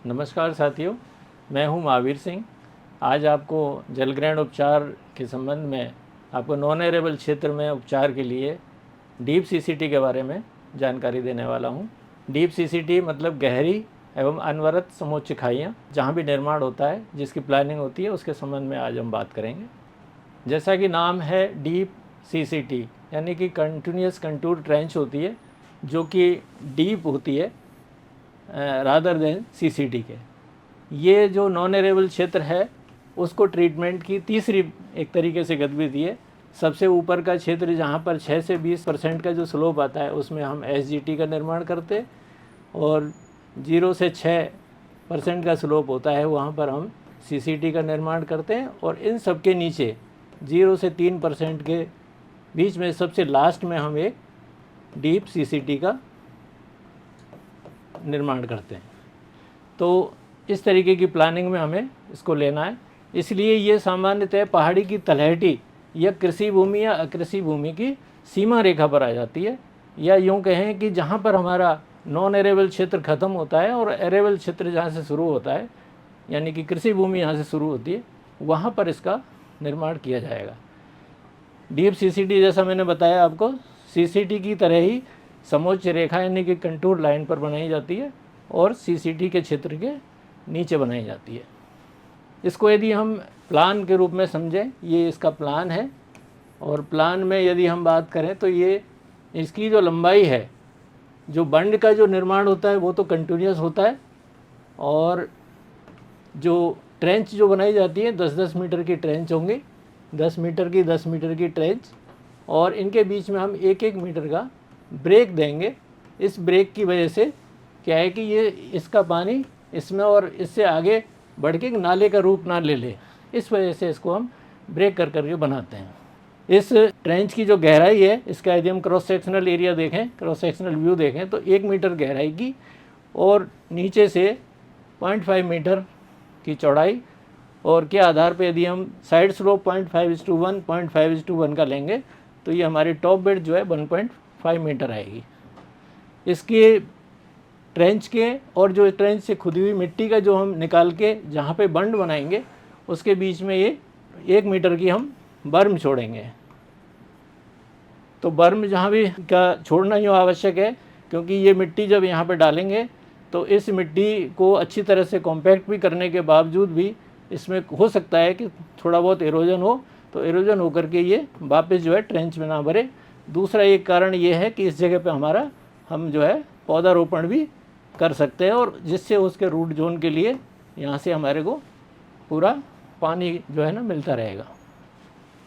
नमस्कार साथियों, मैं हूं महावीर सिंह। आज आपको जलग्रहण उपचार के संबंध में आपको नॉन एरेबल क्षेत्र में उपचार के लिए डीप सीसीटी के बारे में जानकारी देने वाला हूं। डीप सीसीटी मतलब गहरी एवं अनवरत समोच्च खाइयाँ जहां भी निर्माण होता है, जिसकी प्लानिंग होती है, उसके संबंध में आज हम बात करेंगे। जैसा कि नाम है डीप सीसीटी यानी कि कंटिन्यूस कंटूर ट्रेंच होती है जो कि डीप होती है रादर देन सीसीटी के। ये जो नॉन एरेबल क्षेत्र है उसको ट्रीटमेंट की तीसरी एक तरीके से गतिविधि है। सबसे ऊपर का क्षेत्र जहाँ पर 6 से 20% का जो स्लोप आता है उसमें हम एसजीटी का निर्माण करते, और 0 से 6% का स्लोप होता है वहाँ पर हम सीसीटी का निर्माण करते हैं। और इन सब के नीचे 0 से 3% के बीच में सबसे लास्ट में हम एक डीप सीसीटी का निर्माण करते हैं। तो इस तरीके की प्लानिंग में हमें इसको लेना है। इसलिए ये सामान्यतः पहाड़ी की तलहटी या कृषि भूमि या अकृषि भूमि की सीमा रेखा पर आ जाती है, या यूँ कहें कि जहाँ पर हमारा नॉन एरेबल क्षेत्र ख़त्म होता है और एरेबल क्षेत्र जहाँ से शुरू होता है, यानी कि कृषि भूमि यहाँ से शुरू होती है, वहाँ पर इसका निर्माण किया जाएगा। डीप सीसीटी जैसा मैंने बताया आपको, सीसीटी की तरह ही समोच्च रेखा यानी कि कंटूर लाइन पर बनाई जाती है और सीसीटी के क्षेत्र के नीचे बनाई जाती है। इसको यदि हम प्लान के रूप में समझें, ये इसका प्लान है, और प्लान में यदि हम बात करें तो ये इसकी जो लंबाई है, जो बंड का जो निर्माण होता है वो तो कंटिन्यूस होता है, और जो ट्रेंच जो बनाई जाती है 10-10 मीटर की ट्रेंच होंगी, 10 मीटर की 10 मीटर की ट्रेंच, और इनके बीच में हम 1-1 मीटर का ब्रेक देंगे। इस ब्रेक की वजह से क्या है कि ये इसका पानी इसमें और इससे आगे बढ़ के नाले का रूप ना ले ले, इस वजह से इसको हम ब्रेक कर करके बनाते हैं। इस ट्रेंच की जो गहराई है, इसका यदि हम क्रॉस सेक्शनल एरिया देखें, क्रॉस सेक्शनल व्यू देखें, तो 1 मीटर गहराई की और नीचे से 0.5 मीटर की चौड़ाई, और के आधार पे यदि हम साइड स्लोप 0.5:1 0.5:1 का लेंगे तो ये हमारी टॉप बेड जो है 1.5 मीटर आएगी। इसके ट्रेंच के और जो ट्रेंच से खुदी हुई मिट्टी का जो हम निकाल के जहाँ पे बंड बनाएंगे उसके बीच में ये 1 मीटर की हम बर्म छोड़ेंगे। तो बर्म जहाँ भी का छोड़ना यूँ आवश्यक है, क्योंकि ये मिट्टी जब यहाँ पे डालेंगे तो इस मिट्टी को अच्छी तरह से कॉम्पैक्ट भी करने के बावजूद भी इसमें हो सकता है कि थोड़ा बहुत एरोजन हो, तो एरोजन होकर के ये वापस जो है ट्रेंच में ना भरे। दूसरा एक कारण ये है कि इस जगह पे हम जो है पौधारोपण भी कर सकते हैं, और जिससे उसके रूट जोन के लिए यहाँ से हमारे को पूरा पानी जो है ना मिलता रहेगा।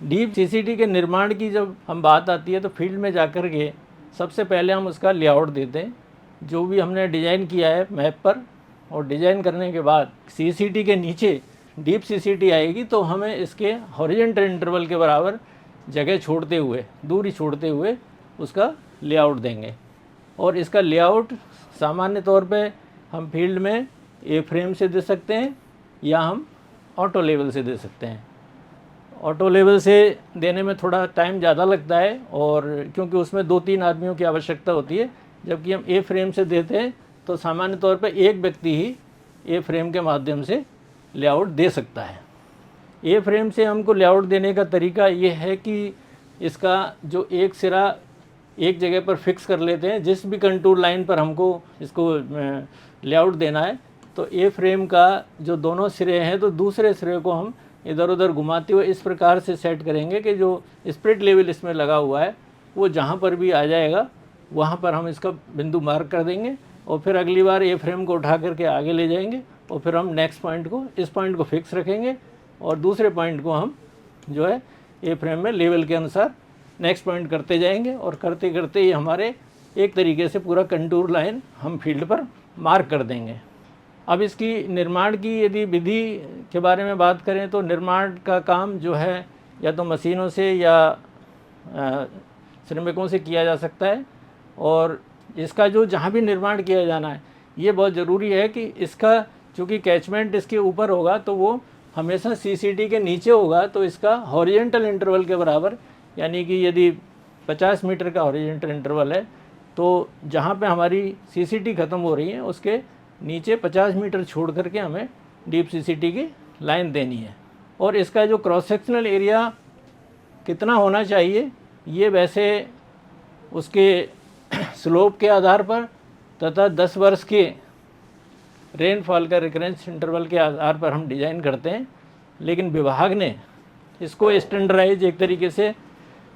डीप सीसीटी के निर्माण की जब हम बात आती है तो फील्ड में जाकर के सबसे पहले हम उसका लेआउट देते हैं, जो भी हमने डिज़ाइन किया है मैप पर, और डिज़ाइन करने के बाद सीसीटी के नीचे डीप सीसीटी आएगी तो हमें इसके हॉरिजॉन्टल इंटरवल के बराबर जगह छोड़ते हुए, दूरी छोड़ते हुए उसका लेआउट देंगे। और इसका लेआउट सामान्य तौर पे हम फील्ड में ए फ्रेम से दे सकते हैं या हम ऑटो लेवल से दे सकते हैं। ऑटो लेवल से देने में थोड़ा टाइम ज़्यादा लगता है, और क्योंकि उसमें 2-3 आदमियों की आवश्यकता होती है, जबकि हम ए फ्रेम से देते हैं तो सामान्य तौर पे एक व्यक्ति ही ए फ्रेम के माध्यम से लेआउट दे सकता है। ए फ्रेम से हमको लेआउट देने का तरीका ये है कि इसका जो एक सिरा एक जगह पर फिक्स कर लेते हैं, जिस भी कंटूर लाइन पर हमको इसको लेआउट देना है, तो ए फ्रेम का जो दोनों सिरे हैं तो दूसरे सिरे को हम इधर उधर घुमाते हुए इस प्रकार से सेट करेंगे कि जो स्प्रिट लेवल इसमें लगा हुआ है वो जहाँ पर भी आ जाएगा वहाँ पर हम इसका बिंदु मार्क कर देंगे, और फिर अगली बार ए फ्रेम को उठा करके आगे ले जाएंगे, और फिर हम नेक्स्ट पॉइंट को, इस पॉइंट को फिक्स रखेंगे, और दूसरे पॉइंट को हम जो है ए फ्रेम में लेवल के अनुसार नेक्स्ट पॉइंट करते जाएंगे, और करते करते ये हमारे एक तरीके से पूरा कंटूर लाइन हम फील्ड पर मार्क कर देंगे। अब इसकी निर्माण की यदि विधि के बारे में बात करें तो निर्माण का काम जो है या तो मशीनों से या श्रमिकों से किया जा सकता है, और इसका जो जहाँ भी निर्माण किया जाना है ये बहुत ज़रूरी है कि इसका चूँकि कैचमेंट इसके ऊपर होगा तो वो हमेशा सीसीटी के नीचे होगा, तो इसका हॉरिजॉन्टल इंटरवल के बराबर, यानी कि यदि 50 मीटर का हॉरिजॉन्टल इंटरवल है तो जहाँ पे हमारी सीसीटी ख़त्म हो रही है उसके नीचे 50 मीटर छोड़ करके हमें डीप सीसीटी की लाइन देनी है। और इसका जो क्रॉस सेक्शनल एरिया कितना होना चाहिए, ये वैसे उसके स्लोप के आधार पर तथा 10 वर्ष के रेनफॉल का रिकरेंस इंटरवल के आधार पर हम डिज़ाइन करते हैं, लेकिन विभाग ने इसको स्टैंडर्डाइज एक तरीके से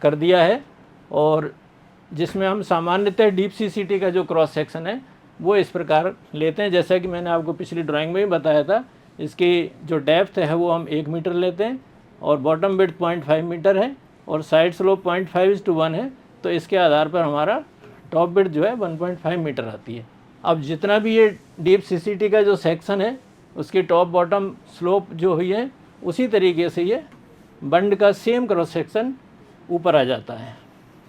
कर दिया है, और जिसमें हम सामान्यतः डीप सीसीटी का जो क्रॉस सेक्शन है वो इस प्रकार लेते हैं। जैसा कि मैंने आपको पिछली ड्राइंग में भी बताया था, इसकी जो डेप्थ है वो हम 1 मीटर लेते हैं और बॉटम विड्थ 0.5 मीटर है और साइड स्लोप 0.5:1 है। तो इसके आधार पर हमारा टॉप विड्थ जो है 1.5 मीटर आती है। अब जितना भी ये डीप सीसीटी का जो सेक्शन है उसकी टॉप बॉटम स्लोप जो हुई है, उसी तरीके से ये बंड का सेम क्रॉस सेक्शन ऊपर आ जाता है।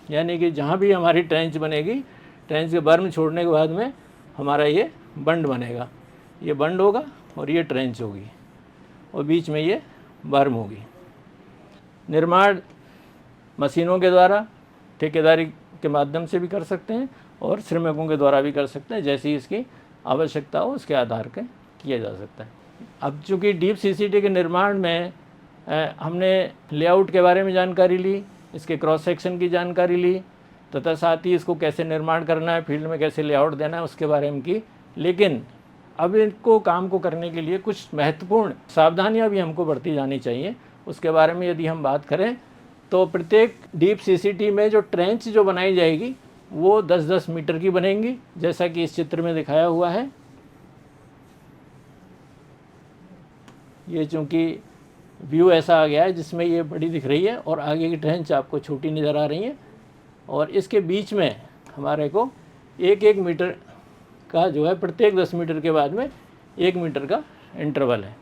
यानी कि जहाँ भी हमारी ट्रेंच बनेगी, ट्रेंच के बर्म छोड़ने के बाद में हमारा ये बंड बनेगा। ये बंड होगा और ये ट्रेंच होगी और बीच में ये बर्म होगी। निर्माण मशीनों के द्वारा, ठेकेदारी के माध्यम से भी कर सकते हैं और श्रमिकों के द्वारा भी कर सकते हैं, जैसी इसकी आवश्यकता हो उसके आधार पर किया जा सकता है। अब चूँकि डीप सीसीटी के निर्माण में हमने लेआउट के बारे में जानकारी ली, इसके क्रॉस सेक्शन की जानकारी ली, तथा साथ ही इसको कैसे निर्माण करना है, फील्ड में कैसे लेआउट देना है उसके बारे में की। लेकिन अब इनको काम को करने के लिए कुछ महत्वपूर्ण सावधानियां भी हमको बरती जानी चाहिए। उसके बारे में यदि हम बात करें तो प्रत्येक डीप सीसीटी में जो ट्रेंच जो बनाई जाएगी वो 10-10 मीटर की बनेंगी, जैसा कि इस चित्र में दिखाया हुआ है। ये चूँकि व्यू ऐसा आ गया है जिसमें ये बड़ी दिख रही है और आगे की ट्रेंच आपको छोटी नज़र आ रही है, और इसके बीच में हमारे को 1-1 मीटर का जो है प्रत्येक 10 मीटर के बाद में 1 मीटर का इंटरवल है।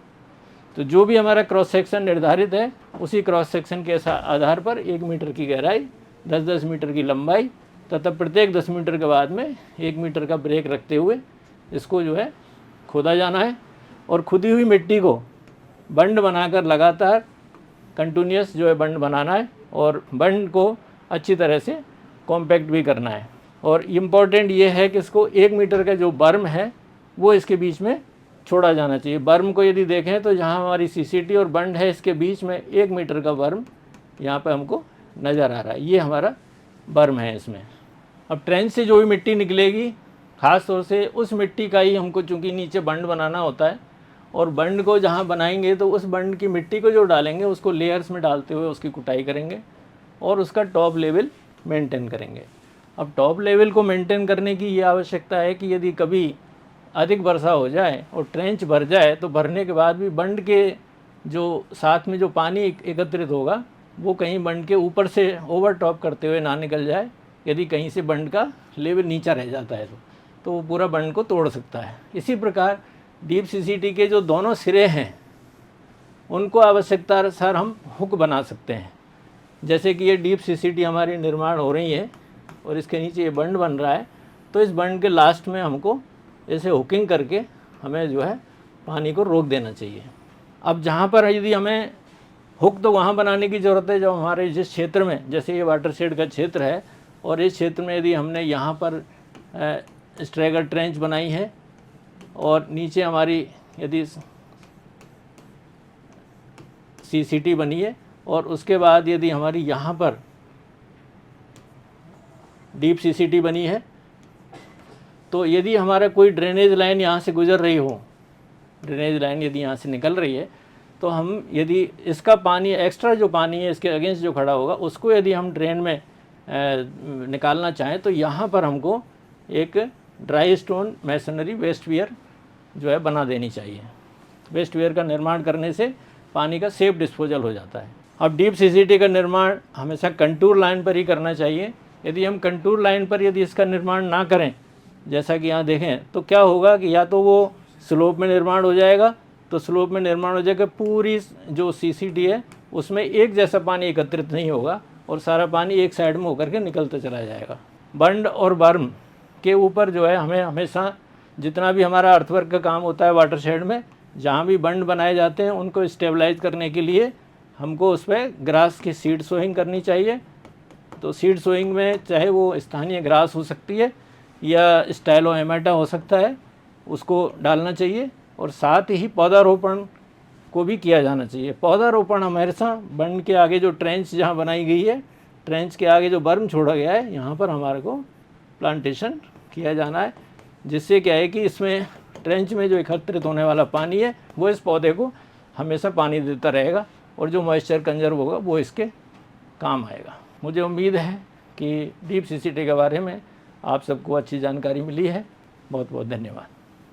तो जो भी हमारा क्रॉस सेक्शन निर्धारित है उसी क्रॉस सेक्शन के आधार पर 1 मीटर की गहराई, 10-10 मीटर की लंबाई तथा प्रत्येक 10 मीटर के बाद में 1 मीटर का ब्रेक रखते हुए इसको जो है खोदा जाना है। और खुदी हुई मिट्टी को बंड बनाकर लगातार कंटिन्यूस जो है बंड बनाना है और बंड को अच्छी तरह से कॉम्पैक्ट भी करना है। और इम्पॉर्टेंट ये है कि इसको 1 मीटर का जो बर्म है वो इसके बीच में छोड़ा जाना चाहिए। बर्म को यदि देखें तो जहाँ हमारी सीसीटी और बंड है इसके बीच में 1 मीटर का बर्म यहाँ पे हमको नज़र आ रहा है, ये हमारा बर्म है इसमें। अब ट्रेंच से जो भी मिट्टी निकलेगी, ख़ास तौर से उस मिट्टी का ही हमको चूँकि नीचे बंड बनाना होता है, और बंड को जहाँ बनाएंगे तो उस बंड की मिट्टी को जो डालेंगे उसको लेयर्स में डालते हुए उसकी कुटाई करेंगे और उसका टॉप लेवल मेंटेन करेंगे। अब टॉप लेवल को मेंटेन करने की ये आवश्यकता है कि यदि कभी अधिक वर्षा हो जाए और ट्रेंच भर जाए तो भरने के बाद भी बंड के जो साथ में जो पानी एकत्रित होगा वो कहीं बंड के ऊपर से ओवर टॉप करते हुए ना निकल जाए। यदि कहीं से बंड का लेवल नीचा रह जाता है तो वो पूरा बंड को तोड़ सकता है। इसी प्रकार डीप सीसीटी के जो दोनों सिरे हैं उनको आवश्यकता अनुसार हम हुक बना सकते हैं। जैसे कि ये डीप सीसीटी हमारी निर्माण हो रही है और इसके नीचे ये बंड बन रहा है, तो इस बंड के लास्ट में हमको ऐसे हुकिंग करके हमें जो है पानी को रोक देना चाहिए। अब जहाँ पर यदि हमें हुक तो वहाँ बनाने की ज़रूरत है जब हमारे जिस क्षेत्र में, जैसे ये वाटरशेड का क्षेत्र है और इस क्षेत्र में यदि हमने यहाँ पर स्ट्रैगर ट्रेंच बनाई है और नीचे हमारी यदि सीसीटी बनी है और उसके बाद यदि हमारी यहाँ पर डीप सीसीटी बनी है, तो यदि हमारा कोई ड्रेनेज लाइन यहाँ से गुजर रही हो, ड्रेनेज लाइन यदि यहाँ से निकल रही है, तो हम यदि इसका पानी एक्स्ट्रा जो पानी है इसके अगेंस्ट जो खड़ा होगा उसको यदि हम ड्रेन में निकालना चाहें तो यहाँ पर हमको एक dry stone masonry waste weir जो है बना देनी चाहिए। वेस्ट वियर का निर्माण करने से पानी का सेफ डिस्पोजल हो जाता है। अब डीप सीसीटी का निर्माण हमेशा कंटूर लाइन पर ही करना चाहिए। यदि हम कंटूर लाइन पर यदि इसका निर्माण ना करें, जैसा कि यहाँ देखें, तो क्या होगा कि या तो वो स्लोप में निर्माण हो जाएगा, तो स्लोप में निर्माण हो जाएगा, पूरी जो सीसीटी है उसमें एक जैसा पानी एकत्रित नहीं होगा और सारा पानी एक साइड में होकर के निकलता चला जाएगा। बंड और बर्म के ऊपर जो है हमें हमेशा जितना भी हमारा अर्थवर्क का काम होता है वाटरशेड में, जहाँ भी बंड बनाए जाते हैं उनको स्टेबलाइज करने के लिए हमको उस पर ग्रास की सीड सोइंग करनी चाहिए। तो सीड सोइंग में चाहे वो स्थानीय ग्रास हो सकती है या स्टाइलोहेमाटा हो सकता है, उसको डालना चाहिए और साथ ही पौधारोपण को भी किया जाना चाहिए। पौधारोपण हमेशा वन के आगे जो ट्रेंच जहाँ बनाई गई है, ट्रेंच के आगे जो बर्म छोड़ा गया है, यहाँ पर हमारे को प्लांटेशन किया जाना है, जिससे क्या है कि इसमें ट्रेंच में जो एकत्रित होने वाला पानी है वो इस पौधे को हमेशा पानी देता रहेगा और जो मॉइस्चर कंजर्व होगा वो इसके काम आएगा। मुझे उम्मीद है कि डीप सीसीटी के बारे में आप सबको अच्छी जानकारी मिली है। बहुत बहुत धन्यवाद।